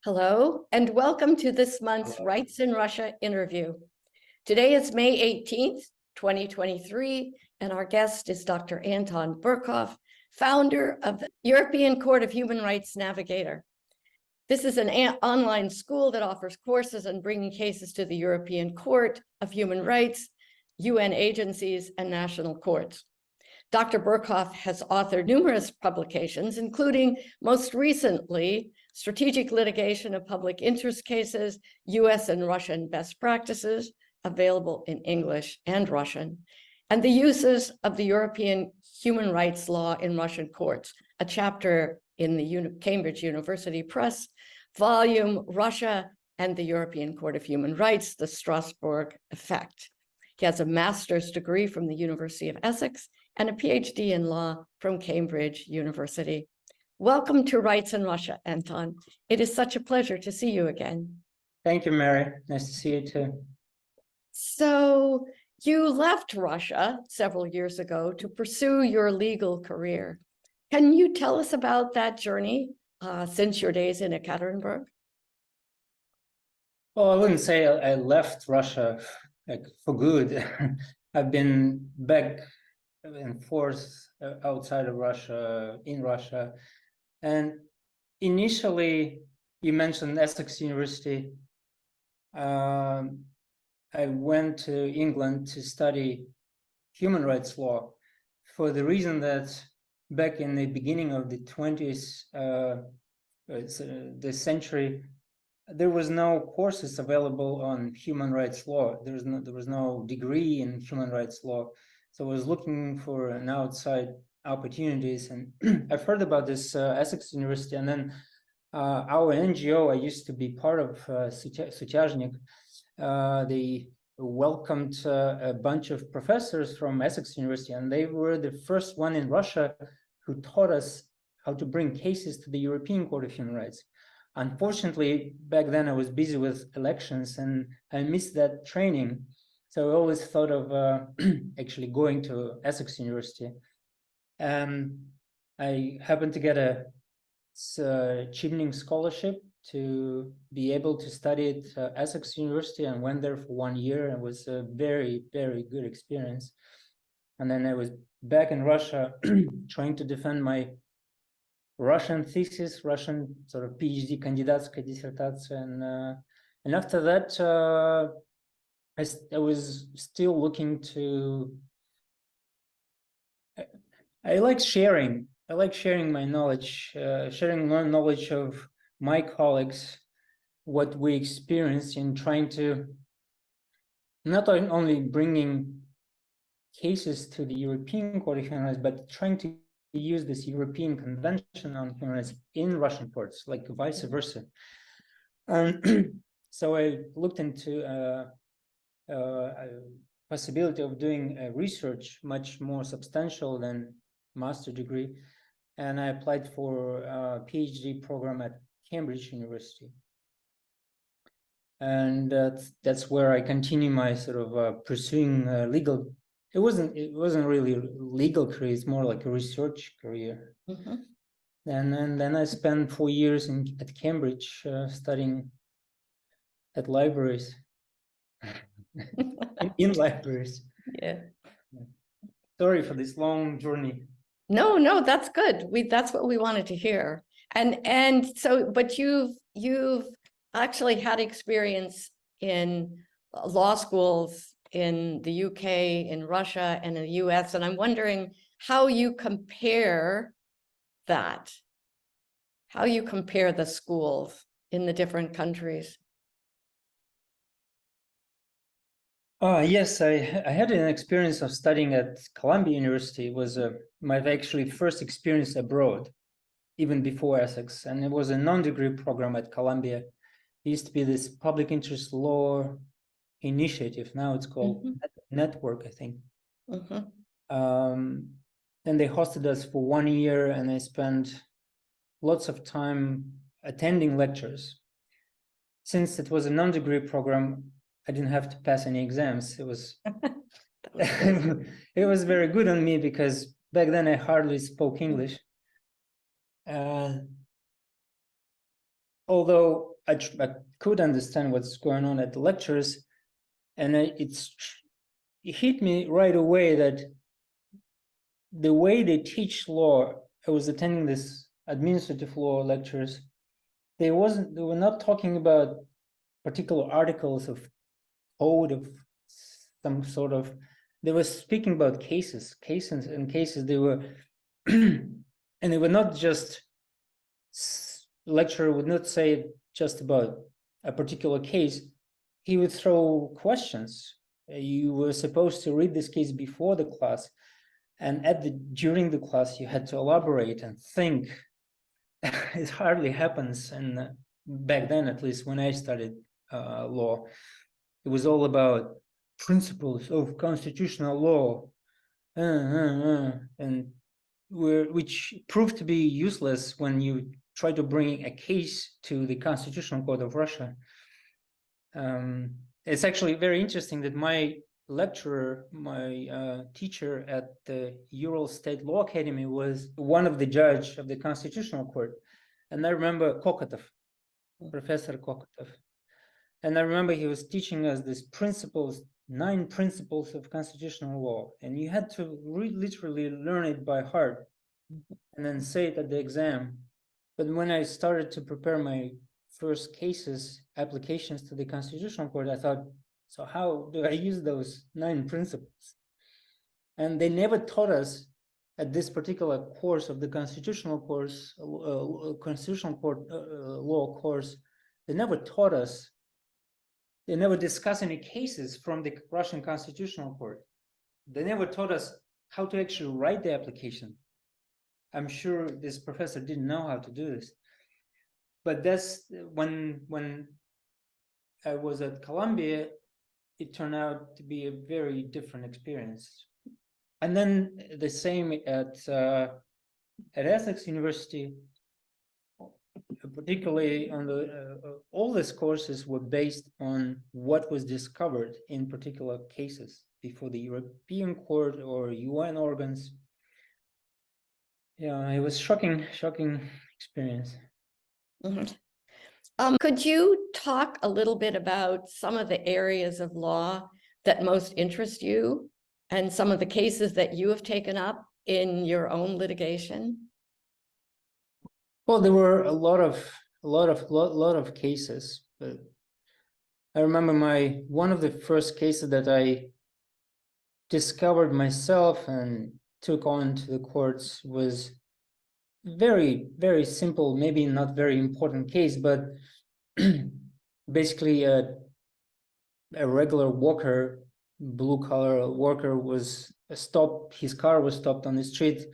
Hello, and welcome to this month's Rights in Russia interview. Today is May 18th, 2023, and our guest is Dr. Anton Burkov, founder of the European Court of Human Rights Navigator. This is an online school that offers courses on bringing cases to the European Court of Human Rights, UN agencies, and national courts. Dr. Burkov has authored numerous publications, including most recently, Strategic Litigation of Public Interest Cases, US and Russian Best Practices, available in English and Russian, and the uses of the European human rights law in Russian courts, a chapter in the Cambridge University Press, volume Russia and the European Court of Human Rights, the Strasbourg Effect. He has a master's degree from the University of Essex and a PhD in law from Cambridge University. Welcome to Rights in Russia, Anton. It is such a pleasure to see you again. Thank you, Mary. Nice to see you too. So you left Russia several years ago to pursue your legal career. Can you tell us about that journey since your days in Ekaterinburg? Well, I wouldn't say I left Russia for good. I've been back and forth outside of Russia, in Russia. And initially, you mentioned Essex University. I went to England to study human rights law for the reason that back in the beginning of the 20th the century, there was no courses available on human rights law. There was no degree in human rights law. So I was looking for an outside opportunities, and I've heard about this Essex University, and then our NGO, I used to be part of Sutyazhnik, they welcomed a bunch of professors from Essex University, and they were the first one in Russia who taught us how to bring cases to the European Court of Human Rights. Unfortunately, back then I was busy with elections and I missed that training. So I always thought of actually going to Essex University. I happened to get a Chimning scholarship to be able to study at Essex University, and went there for 1 year. It was a very, very good experience. And then I was back in Russia trying to defend my Russian thesis, Russian sort of PhD кандидатская диссертация, and after that I was still looking to. I like sharing. I like sharing my knowledge, sharing my knowledge of my colleagues, what we experience in trying to not only bringing cases to the European Court of Human Rights, but trying to use this European Convention on Human Rights in Russian courts, like vice versa. So I looked into a possibility of doing research much more substantial than master degree, and I applied for a PhD program at Cambridge University, and that's where I continue my sort of pursuing legal. It wasn't really a legal career; it's more like a research career. Mm-hmm. And then I spent 4 years at Cambridge studying at libraries. in libraries. Yeah. Sorry for this long journey. No, that's good. That's what we wanted to hear. And so, but you've actually had experience in law schools in the UK, in Russia, and in the US, and I'm wondering how you compare that, how you compare the schools in the different countries. Yes, I had an experience of studying at Columbia University. It was my actually first experience abroad, even before Essex, and it was a non-degree program at Columbia. It used to be this public interest law initiative. Now it's called Network, I think. And they hosted us for 1 year, and I spent lots of time attending lectures. Since it was a non-degree program, I didn't have to pass any exams. It was it was very good on me, because back then I hardly spoke English. Although I could understand what's going on at the lectures, and it hit me right away that the way they teach law, I was attending this administrative law lectures, they were not talking about particular articles of code of some sort of, they were speaking about cases. They were and they were not just, lecturer would not say just about a particular case. He would throw questions. You were supposed to read this case before the class, and during the class you had to elaborate and think. It hardly happens, and back then, at least when I studied law, it was all about principles of constitutional law, and which proved to be useless when you try to bring a case to the Constitutional Court of Russia. It's actually very interesting that my lecturer, my teacher at the Ural State Law Academy, was one of the judge of the Constitutional Court. And I remember Kokotov, Professor Kokotov. And I remember he was teaching us these principles, 9 principles of constitutional law. And you had to literally learn it by heart and then say it at the exam. But when I started to prepare my first cases, applications to the Constitutional Court, I thought, so how do I use those 9 principles? And they never taught us at this particular course of the constitutional course, Constitutional Court law course, they never taught us, they never discussed any cases from the Russian Constitutional Court. They never taught us how to actually write the application. I'm sure this professor didn't know how to do this. But that's when I was at Columbia, it turned out to be a very different experience. And then the same at Essex University, particularly on the all these courses were based on what was discovered in particular cases before the European Court or UN organs. Yeah, it was shocking experience. Mm-hmm. Could you talk a little bit about some of the areas of law that most interest you and some of the cases that you have taken up in your own litigation? Well, there were a lot of cases, but I remember one of the first cases that I discovered myself and took on to the courts was very, very simple, maybe not very important case, but basically a regular worker, blue-collar worker was stopped, his car was stopped on the street,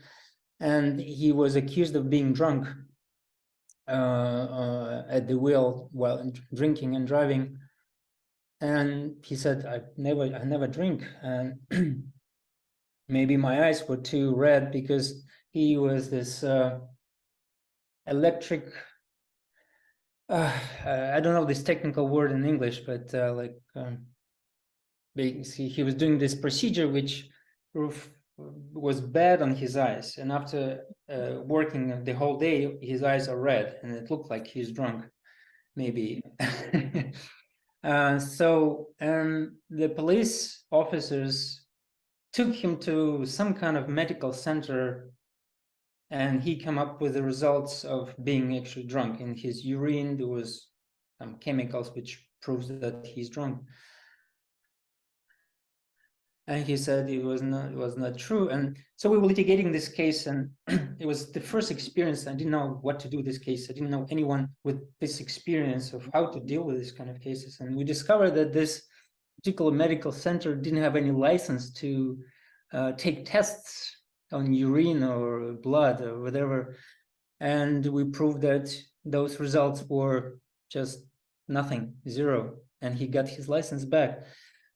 and he was accused of being drunk at the wheel while drinking and driving. And he said, I never drink. And maybe my eyes were too red because he was this electric, I don't know this technical word in English, but basically he was doing this procedure which was bad on his eyes. And after working the whole day, his eyes are red and it looked like he's drunk, maybe. So the police officers took him to some kind of medical center, and he came up with the results of being actually drunk. In his urine, there was some chemicals which proves that he's drunk. And he said it was not true. And so we were litigating this case, and it was the first experience. I didn't know what to do with this case. I didn't know anyone with this experience of how to deal with this kind of cases. And we discovered that this particular medical center didn't have any license to take tests on urine or blood or whatever. And we proved that those results were just nothing, 0. And he got his license back.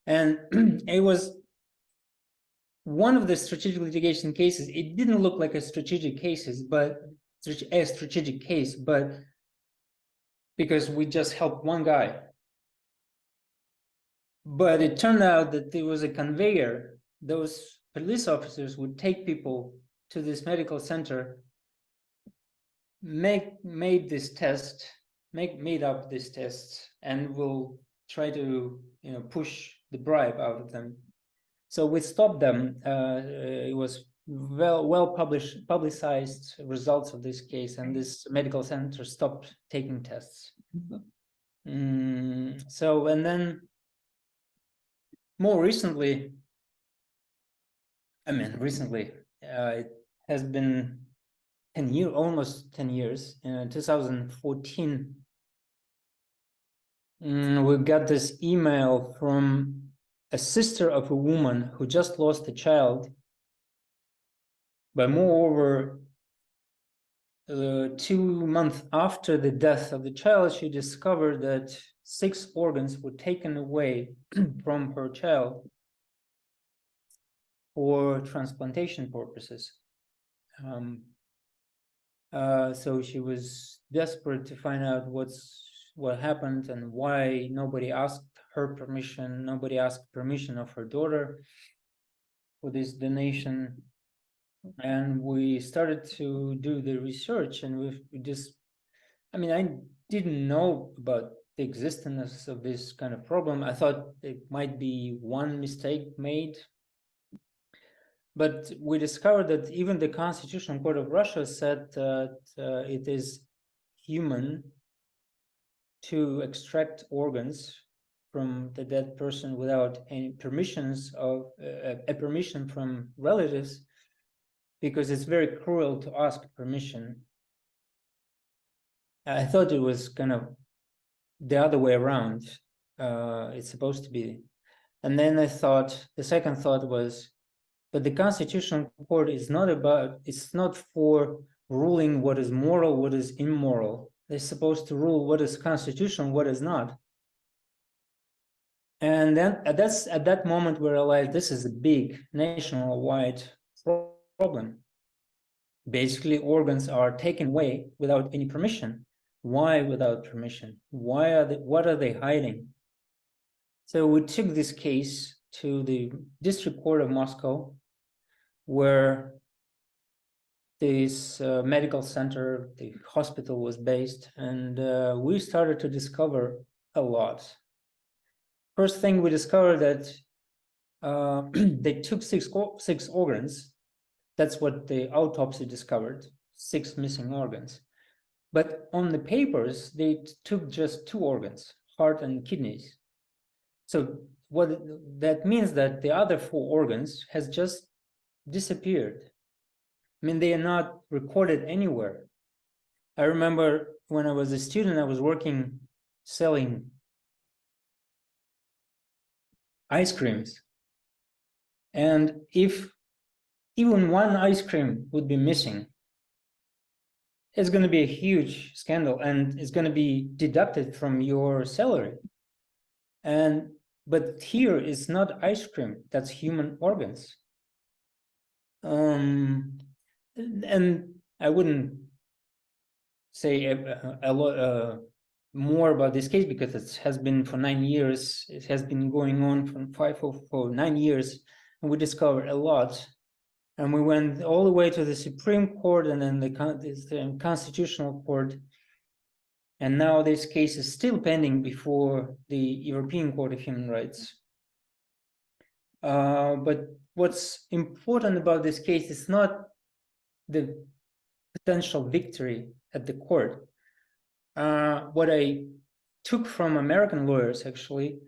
And it was one of the strategic litigation cases. It didn't look like a strategic case, but because we just helped one guy. But it turned out that there was a conveyor. Those police officers would take people to this medical center, made this test, made up these tests and will try to push the bribe out of them. So we stopped them. It was well publicized results of this case, and this medical center stopped taking tests. So, and then more recently, it has been 10 years, almost 10 years. In 2014, we got this email from a sister of a woman who just lost a child. But moreover, 2 months after the death of the child, she discovered that 6 organs were taken away from her child for transplantation purposes. So she was desperate to find out what happened and why. Nobody asked her permission. Nobody asked permission of her daughter for this donation. And we started to do the research, and we just, I mean, I didn't know about the existence of this kind of problem. I thought it might be one mistake made. But we discovered that even the Constitutional Court of Russia said that it is human to extract organs from the dead person without any permissions of a permission from relatives, because it's very cruel to ask permission. I thought it was kind of the other way around. It's supposed to be. And then I thought, the second thought was, but the Constitutional Court is not about, it's not for ruling what is moral, what is immoral. They're supposed to rule what is constitutional, what is not. And then at that moment we realized this is a big nationwide problem. Basically, organs are taken away without any permission. Why without permission? What are they hiding? So we took this case to the District Court of Moscow, where this medical center, the hospital, was based, and we started to discover a lot. First thing we discovered that they took six organs. That's what the autopsy discovered, 6 missing organs. But on the papers, they took just 2 organs, heart and kidneys. So what that means that the other 4 organs has just disappeared. I mean, they are not recorded anywhere. I remember when I was a student, I was working selling ice creams. And if even one ice cream would be missing, it's going to be a huge scandal, and it's going to be deducted from your salary. But here it's not ice cream, that's human organs. And I wouldn't say a lot more about this case, because it has been for 9 years. It has been going on for 9 years, and we discovered a lot. And we went all the way to the Supreme Court, and then the Constitutional Court. And now this case is still pending before the European Court of Human Rights. But what's important about this case is not the potential victory at the court. What I took from American lawyers, actually,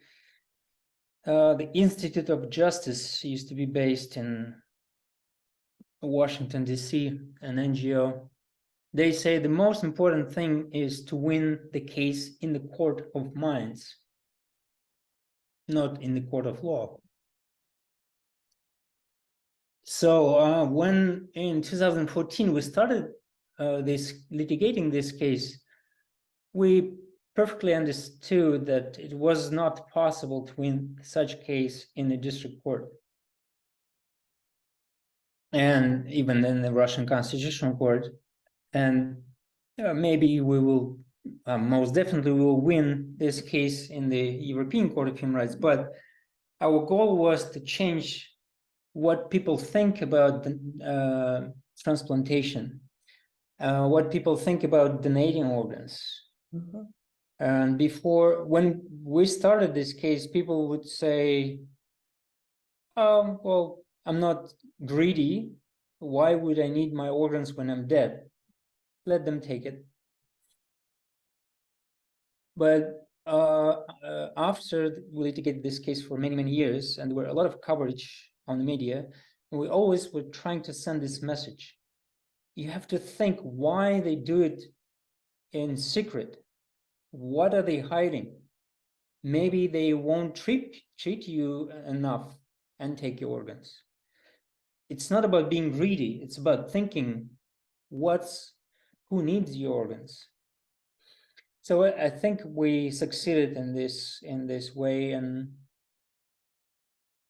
the Institute of Justice used to be based in Washington, D.C., an NGO. They say the most important thing is to win the case in the court of minds, not in the court of law. So when in 2014 we started litigating this case, we perfectly understood that it was not possible to win such case in the district court, and even in the Russian Constitutional Court. And maybe we will, most definitely we will win this case in the European Court of Human Rights. But our goal was to change what people think about transplantation, what people think about donating organs. And before, when we started this case, people would say, well, I'm not greedy. Why would I need my organs when I'm dead? Let them take it. But after we litigated this case for many, many years, and there were a lot of coverage on the media, and we always were trying to send this message. You have to think why they do it in secret. What are they hiding? Maybe they won't treat you enough and take your organs. It's not about being greedy. It's about thinking who needs your organs. So I think we succeeded in this way, and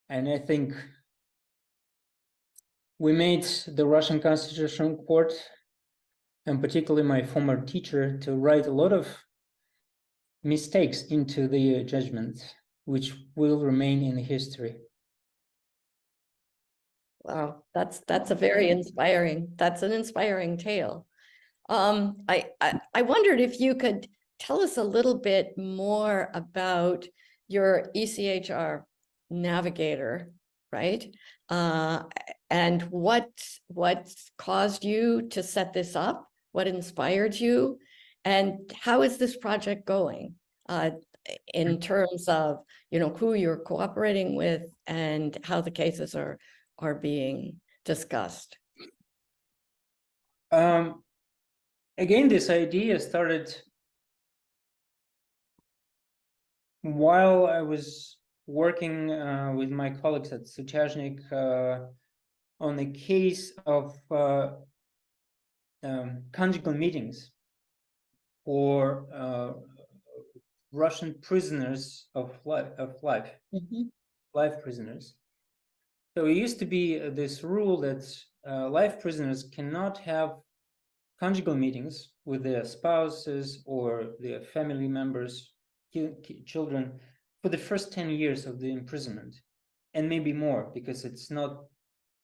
I think we made the Russian Constitutional Court, and particularly my former teacher, to write a lot of mistakes into the judgment, which will remain in history. Wow, that's a very inspiring. That's an inspiring tale. I wondered if you could tell us a little bit more about your ECHR Navigator, right? And what caused you to set this up? What inspired you? And how is this project going in terms of, who you're cooperating with and how the cases are being discussed? Again, this idea started while I was working with my colleagues at Sutyazhnik on the case of conjugal meetings for Russian prisoners of life, life prisoners. So it used to be this rule that life prisoners cannot have conjugal meetings with their spouses or their family members, children, for the first 10 years of the imprisonment, and maybe more, because it's not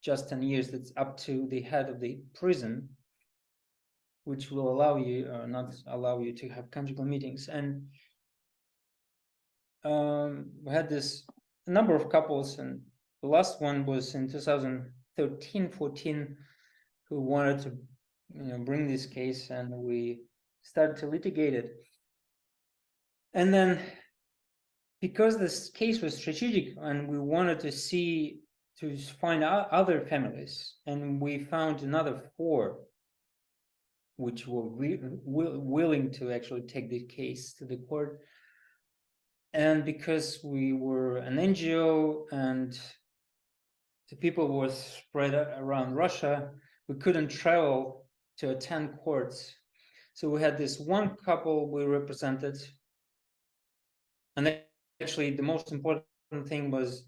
just 10 years, it's up to the head of the prison, which will allow you or not allow you to have conjugal meetings. And we had this number of couples, and the last one was in 2013-14, who wanted to bring this case, and we started to litigate it. And then, because this case was strategic and we wanted to find out other families, and we found another 4 which were willing to actually take the case to the court. And because we were an NGO and the people were spread around Russia, we couldn't travel to attend courts. So we had this one couple we represented. And actually the most important thing was,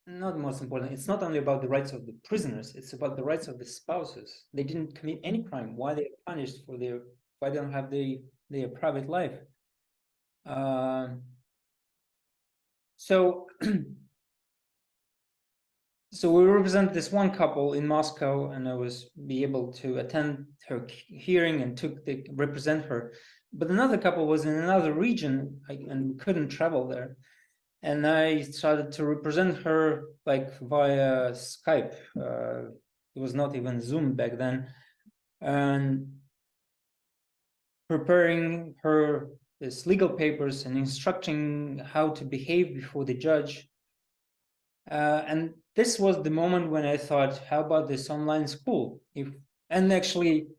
not the most important, it's not only about the rights of the prisoners, it's about the rights of the spouses. They didn't commit any crime. Why they are punished for why they don't have their private life? So we represent this one couple in Moscow, and I was able to attend her hearing and represent her. But another couple was in another region, and couldn't travel there. And I started to represent her like via Skype. It was not even Zoom back then. And preparing her this legal papers and instructing how to behave before the judge. And this was the moment when I thought, how about this online school? And actually,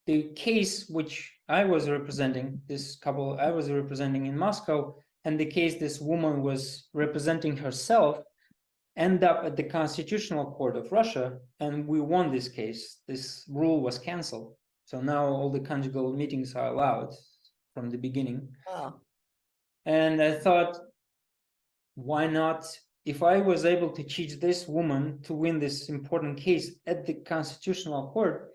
the case which I was representing, this couple I was representing in Moscow, and the case this woman was representing herself, ended up at the Constitutional Court of Russia, and we won this case. This rule was canceled. So now all the conjugal meetings are allowed from the beginning. Wow. And I thought, why not? If I was able to teach this woman to win this important case at the Constitutional Court,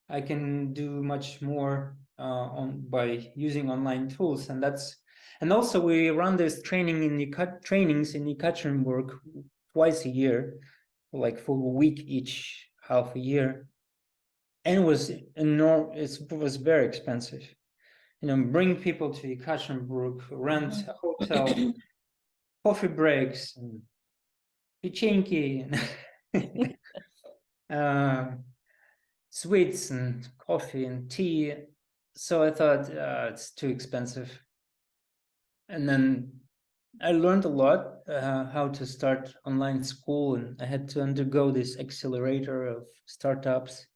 I can do much more by using online tools. And also we run this trainings in Ekaterinburg twice a year, like for a week each, half a year. And it was enormous. It was very expensive. bring people to Ekaterinburg, rent a hotel, coffee breaks, and pechenki, sweets and coffee and tea. So I thought it's too expensive. And then I learned a lot how to start online school, and I had to undergo this accelerator of startups.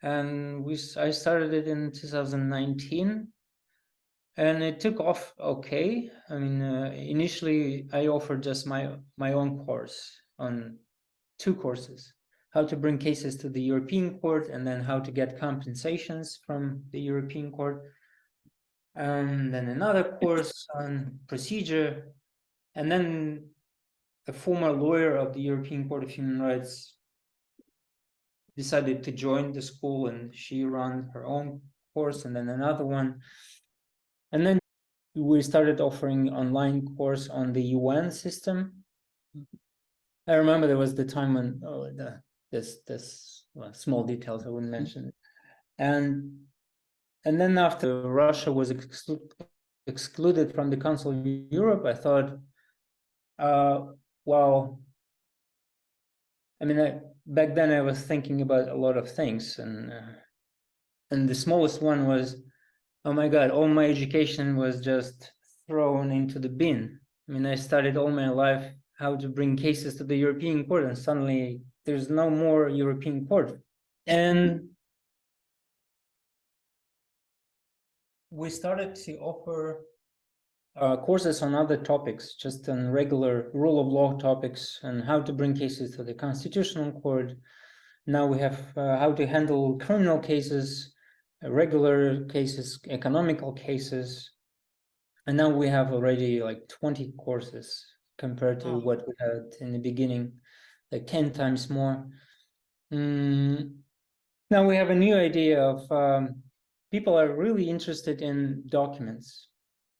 And I started it in 2019, and it took off okay. I mean, initially I offered just my own course on 2 courses: how to bring cases to the European Court, and then how to get compensations from the European Court. And then another course on procedure. And then a former lawyer of the European Court of Human Rights decided to join the school, and she ran her own course, and then another one. And then we started offering online course on the UN system. I remember there was the time when small details I wouldn't mention. And then after Russia was excluded from the Council of Europe, I thought, well, I mean, back then I was thinking about a lot of things, and the smallest one was, oh my God, all my education was just thrown into the bin. I mean, I studied all my life how to bring cases to the European Court, and suddenly there's no more European Court. And we started to offer courses on other topics, just on regular rule of law topics, and how to bring cases to the Constitutional Court. Now we have how to handle criminal cases, regular cases, economical cases. And now we have already like 20 courses compared to what we had in the beginning, like 10 times more. Now we have a new idea of people are really interested in documents,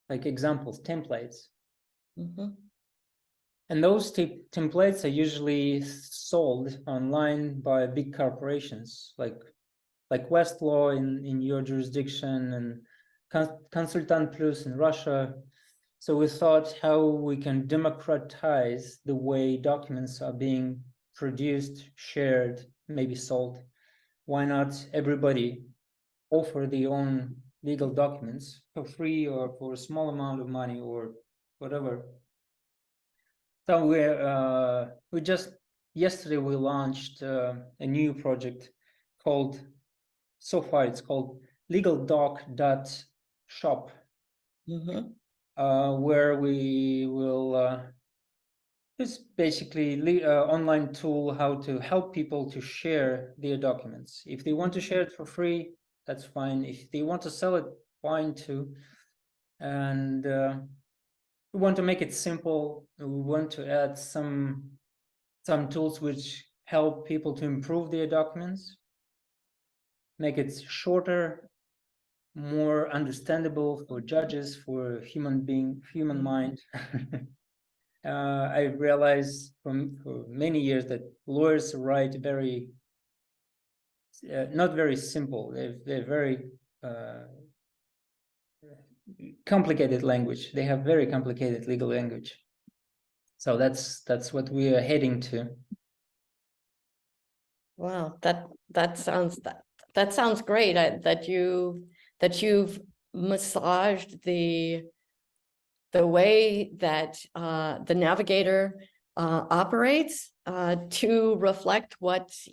like examples, templates. And those templates are usually sold online by big corporations, like Westlaw in your jurisdiction, and Consultant Plus in Russia. So we thought how we can democratize the way documents are being produced, shared, maybe sold. Why not everybody offer their own legal documents for free or for a small amount of money or whatever? So we just yesterday we launched a new project called, so far it's called legaldoc.shop, where we will it's basically online tool how to help people to share their documents. If they want to share it for free, that's fine. If they want to sell it, fine too. And we want to make it simple. We want to add some tools which help people to improve their documents, make it shorter, more understandable for judges, for human mind. I realized for many years that lawyers write very not very simple. They're very complicated language. They have very complicated legal language. So that's what we are heading to. Wow, that sounds great. That you've massaged the way that the Navigator operates to reflect what's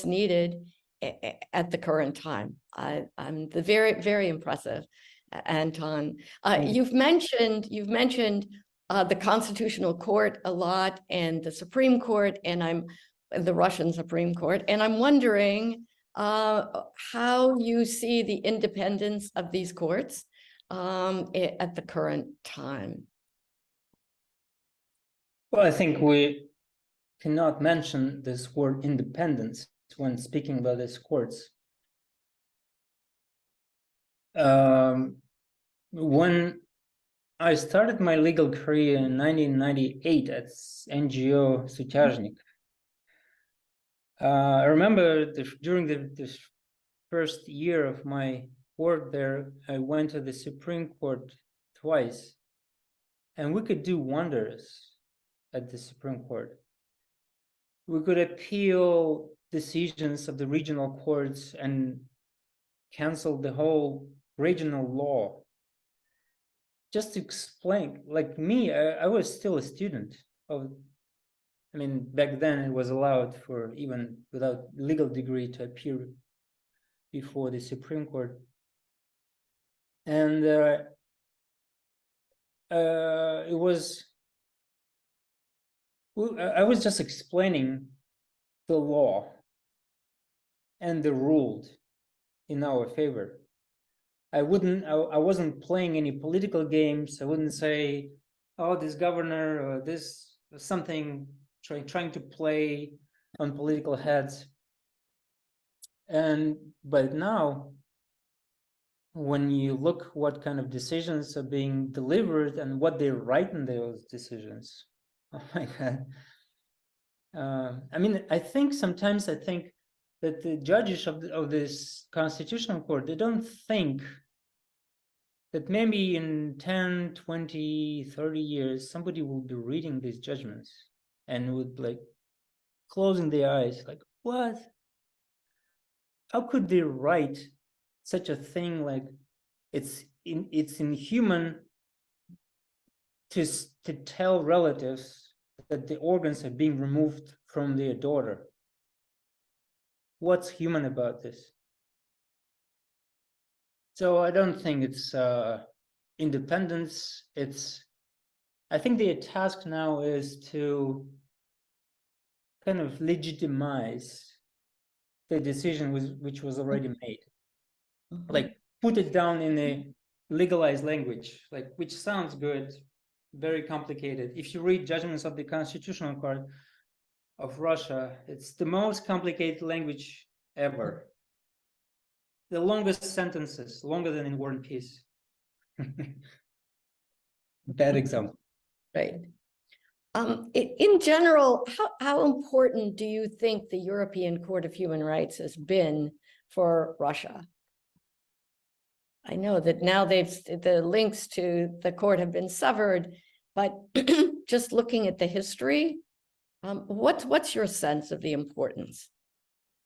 needed at the current time. I'm very impressive, Anton. You've mentioned the Constitutional Court a lot, and the Supreme Court, and the Russian Supreme Court, and I'm wondering how you see the independence of these courts at the current time. Well, I think we cannot mention this word independence when speaking about these courts. When I started my legal career in 1998 at NGO Sutyazhnik, I remember during the first year of my worked there. I went to the Supreme Court twice, and we could do wonders at the Supreme Court. We could appeal decisions of the regional courts and cancel the whole regional law. Just to explain, like me, I was still a student of, I mean, back then it was allowed for even without legal degree to appear before the Supreme Court. And it was, I was just explaining the law and the rules in our favor. I wasn't playing any political games. I wouldn't say, oh, this governor or this something, trying to play on political heads. But now, when you look what kind of decisions are being delivered and what they write in those decisions, oh my God. I mean, I think sometimes that the judges of this constitutional court, they don't think that maybe in 10, 20, 30 years, somebody will be reading these judgments and would like closing their eyes, like, what? How could they write such a thing? Like, it's inhuman to tell relatives that the organs are being removed from their daughter. What's human about this? So I don't think it's independence. I think their task now is to kind of legitimize the decision which was already made. Mm-hmm. Like put it down in a legalized language, like, which sounds good, very complicated. If you read judgments of the Constitutional Court of Russia, it's the most complicated language ever. The longest sentences, longer than in War and Peace. Bad example. Right. In general, how important do you think the European Court of Human Rights has been for Russia? I know that now the links to the court have been severed, but just looking at the history, what's your sense of the importance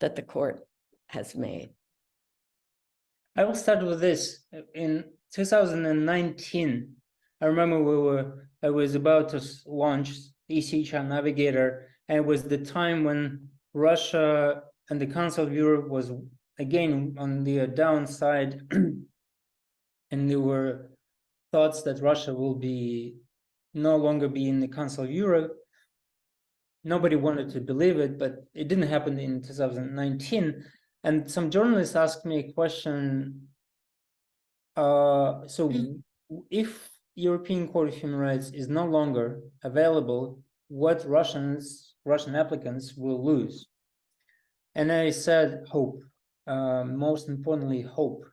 that the court has made? I will start with this. In 2019, I remember I was about to launch ECHR-Navigator, and it was the time when Russia and the Council of Europe was again on the downside, and there were thoughts that Russia will no longer be in the Council of Europe. Nobody wanted to believe it, but it didn't happen in 2019. And some journalists asked me a question. So if European Court of Human Rights is no longer available, what Russian applicants will lose? And I said, hope. Most importantly, hope.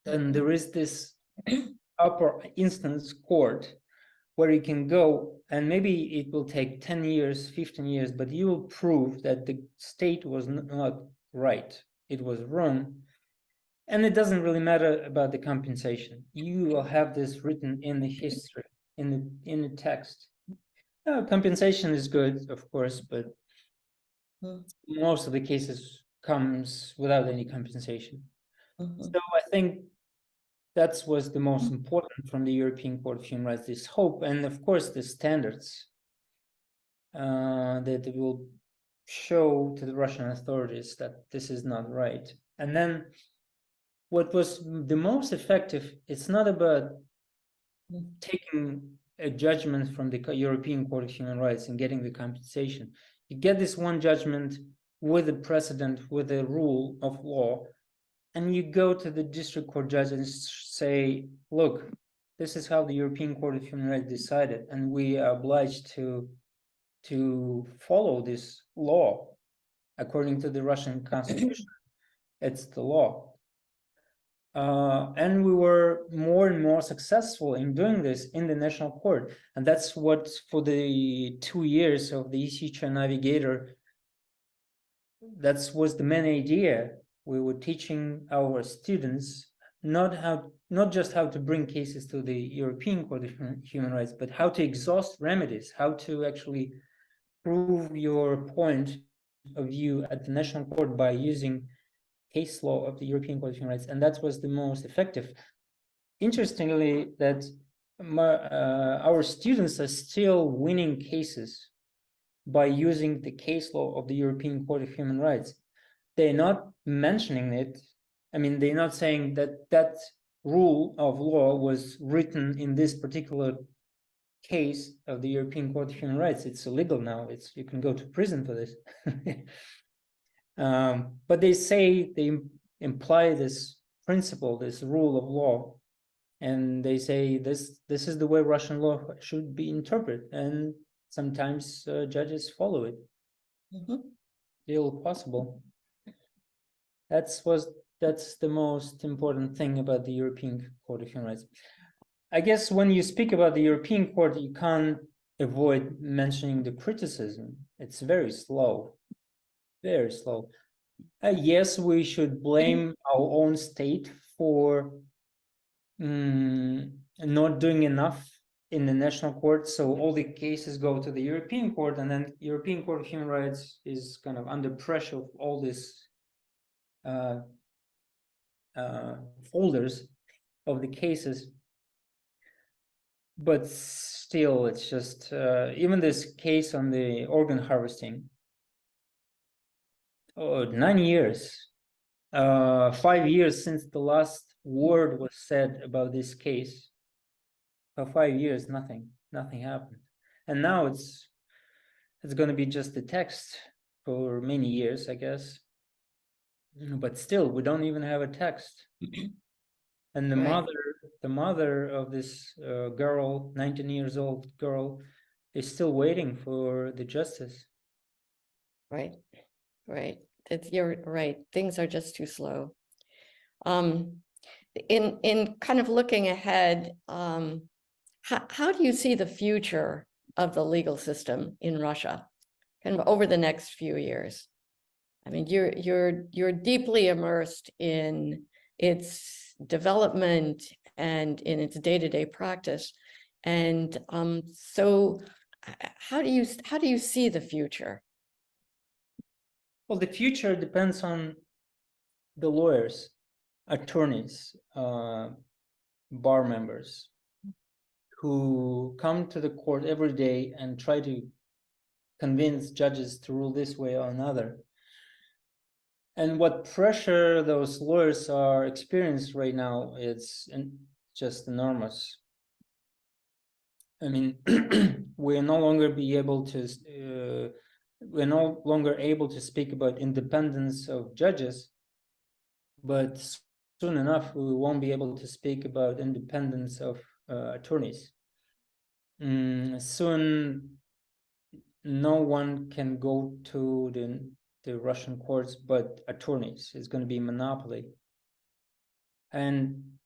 And there is this upper instance court where you can go, and maybe it will take 10 years, 15 years, but you will prove that the state was not right. It was wrong. And it doesn't really matter about the compensation. You will have this written in the history, in the text. Compensation is good, of course, but most of the cases comes without any compensation. So I think that was the most important from the European Court of Human Rights, this hope, and of course the standards that will show to the Russian authorities that this is not right. And then what was the most effective, it's not about taking a judgment from the European Court of Human Rights and getting the compensation. You get this one judgment with a precedent, with a rule of law, and you go to the district court judge and say, look, this is how the European Court of Human Rights decided, and we are obliged to follow this law according to the Russian constitution. It's the law. And we were more and more successful in doing this in the national court. And that's what, for the 2 years of the ECHR-Navigator, that was the main idea. We were teaching our students not just how to bring cases to the European Court of Human Rights, but how to exhaust remedies, how to actually prove your point of view at the national court by using case law of the European Court of Human Rights, and that was the most effective. Interestingly, that our students are still winning cases by using the case law of the European Court of Human Rights. They're not mentioning it. I mean, they're not saying that that rule of law was written in this particular case of the European Court of Human Rights. It's illegal now. You can go to prison for this. But they imply this principle, this rule of law, and they say this is the way Russian law should be interpreted, and sometimes judges follow it. Still possible. That's the most important thing about the European Court of Human Rights. I guess when you speak about the European Court, you can't avoid mentioning the criticism. It's very slow, very slow. Yes, we should blame our own state for not doing enough in the national court, so all the cases go to the European Court, and then European Court of Human Rights is kind of under pressure of all these folders of the cases. But still, it's just even this case on the organ harvesting, 9 years, 5 years since the last word was said about this case. For 5 years, nothing happened, and now it's going to be just a text for many years, I guess. But still, we don't even have a text. And the mother of this girl, 19 years old girl, is still waiting for the justice. Right. You're right. Things are just too slow. In kind of looking ahead, how do you see the future of the legal system in Russia, kind of over the next few years? I mean, you're deeply immersed in its development and in its day-to-day practice, and so how do you see the future? Well, the future depends on the lawyers, attorneys, bar members who come to the court every day and try to convince judges to rule this way or another. And what pressure those lawyers are experiencing right now is just enormous. I mean, we're no longer able to speak about independence of judges, but soon enough we won't be able to speak about independence of attorneys. Soon no one can go to the Russian courts but attorneys. It's going to be a monopoly. And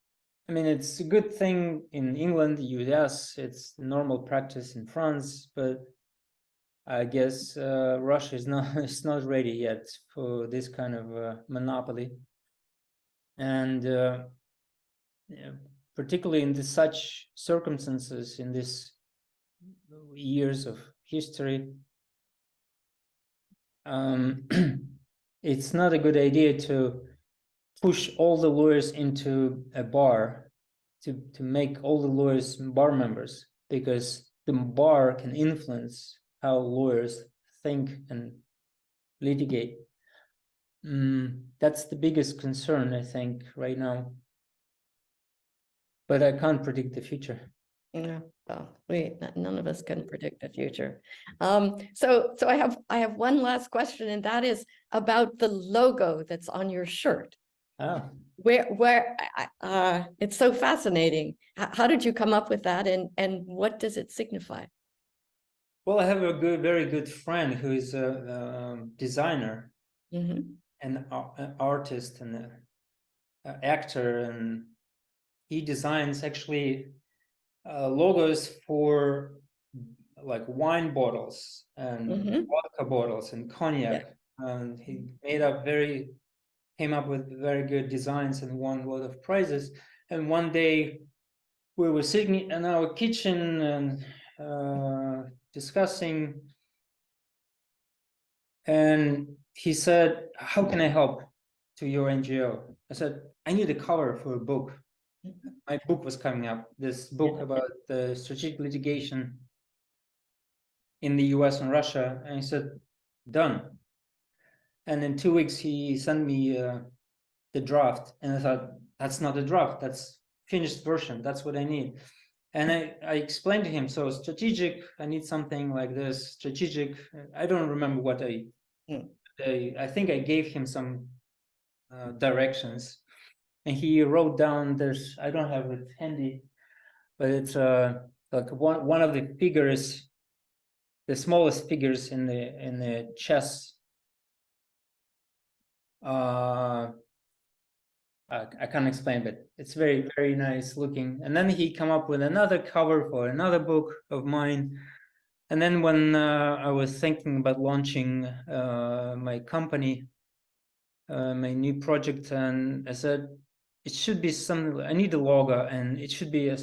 I mean, it's a good thing in England, the US, it's normal practice in France, but I guess Russia is not ready yet for this kind of monopoly. And particularly in such circumstances, in these years of history, it's not a good idea to push all the lawyers into a bar, to make all the lawyers bar members, because the bar can influence how lawyers think and litigate. That's the biggest concern, I think, right now. But I can't predict the future. Yeah, well, none of us can predict the future. So I have one last question, and that is about the logo that's on your shirt. Oh. Where it's so fascinating. How did you come up with that, and what does it signify? Well, I have a very good friend who is a designer, an artist, and an actor, and he designs actually logos for like wine bottles and vodka bottles and cognac. And he made up very came up with very good designs and won a lot of prizes. And one day we were sitting in our kitchen and discussing, and he said, "How can I help to your NGO?" I said, "I need a cover for a book." My book was coming up, this book about the strategic litigation in the US and Russia. And he said, "Done." And in 2 weeks, he sent me the draft. And I thought, that's not a draft, that's finished version. That's what I need. And I explained to him, so strategic, I need something like this, strategic. I don't remember what I think I gave him some directions. And he wrote down, I don't have it handy, but it's like one of the figures, the smallest figures in the chess. I can't explain, but it's very, very nice looking. And then he come up with another cover for another book of mine. And then when I was thinking about launching my company, my new project, and I said, it should be something, I need a logo, and it should be a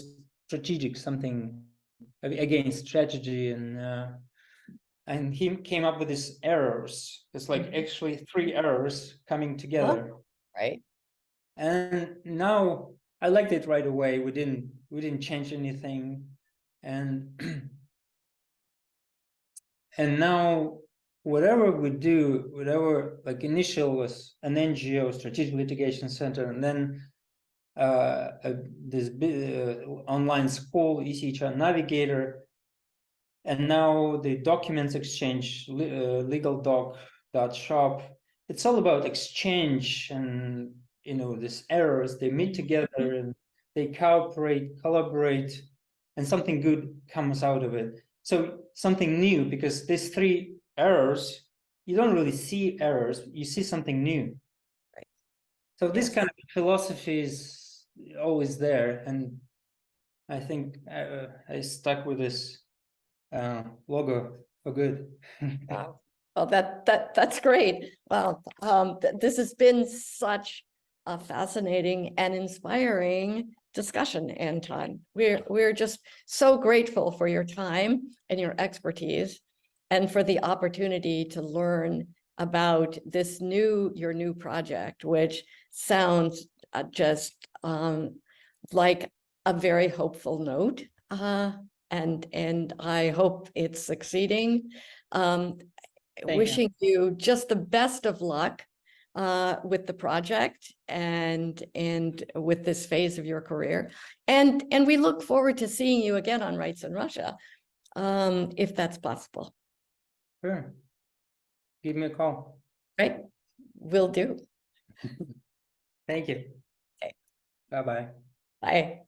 strategic, something, again, strategy. And he came up with these errors. It's like actually 3 errors coming together. Right. And now I liked it right away. We didn't change anything. And and now whatever we do, whatever, like initial was an NGO, Strategic Litigation Center, and then this online school, ECHR-Navigator, and now the documents exchange, legaldoc.shop. It's all about exchange, and these errors, they meet together and they cooperate, collaborate, and something good comes out of it. So something new, because these 3 errors, you don't really see errors, you see something new. Right. So this kind of philosophy is always there, and I think I stuck with this logo for good. Wow. Well, that's great. Well, this has been such a fascinating and inspiring discussion, Anton. We're just so grateful for your time and your expertise, and for the opportunity to learn about your new project, which sounds just like a very hopeful note. And I hope it's succeeding. Wishing you just the best of luck with the project and with this phase of your career. And we look forward to seeing you again on Rights in Russia, if that's possible. Sure. Give me a call. Right. Will do. Thank you. Okay. Bye-bye. Bye.